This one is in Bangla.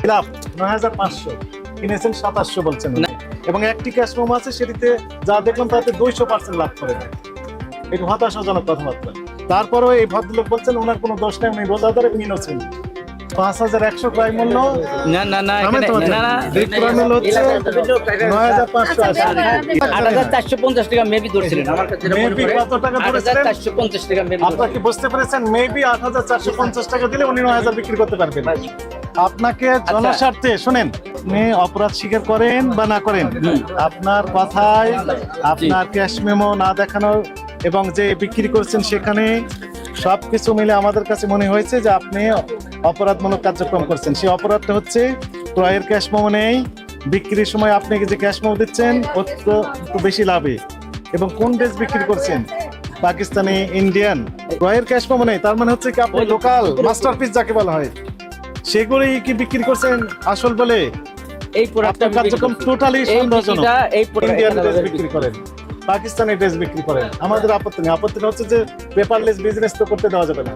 লাভ ৯৫০০, কিনেছেন ২৭০০ বলছেন এবং একটি ক্যাশ মেমো আছে সেটিতে যা দেখলাম তাতে 200% লাভ করে। এটা হতাশাজনক কথাবার্তা। তারপরেও এই ভদ্রলোক বলছেন ওনার কোনো দোষ নেই, উনি রোজাদার এবং ইনোসেন্ট। ৫,১০০ ক্রয় মূল্য না না না আমি তো না না ক্রয় মূল্য হচ্ছে ৯৫৮০। ৮,৪৫০ টাকা মেবি ধরছিলেন আমার কাছে, মেবি কত টাকা ধরেছিলেন? ৮,৪৫০ টাকা মেবি। আপনারা কি বুঝতে পেরেছেন? মেবি ৮,৪৫০ টাকা দিলে উনি ৯,০০০ বিক্রি করতে পারবেন। আপনাকে জনস্বার্থে শুনেন, আপনি অপরাধ স্বীকার করেন বা না করেন, আপনার কথায় আপনার ক্যাশ মেমো না দেখানো এবং যে বিক্রি করছেন সেখানে সবকিছু মিলে আমাদের কাছে মনে হয়েছে যে আপনি অপরাধমূলক কার্যক্রম করছেন। সেই অপরাধটা হচ্ছে ক্রয়ের ক্যাশ মেমো নেই, বিক্রির সময় আপনি যে ক্যাশ মেমো দিচ্ছেন একটু বেশি লাভে, এবং কোন ড্রেস বিক্রি করছেন পাকিস্তানি, ইন্ডিয়ান, ক্রয়ের ক্যাশ মেমো নেই, তার মানে হচ্ছে কি আপনি লোকাল মাস্টারপিস যাকে বলা হয় সেগুলোই কি বিক্রি করছেন আসল বলে? এই প্রোডাক্টটা কার্যক্রম টোটালি সন্দেহজনক। এই ইন্ডিয়ান ড্রেস বিক্রি করেন, পাকিস্তানি ড্রেস বিক্রি করেন, আমাদের আপত্তি নেই। আপত্তিটা হচ্ছে যে পেপারলেস বিজনেস তো করতে দেওয়া যাবে না।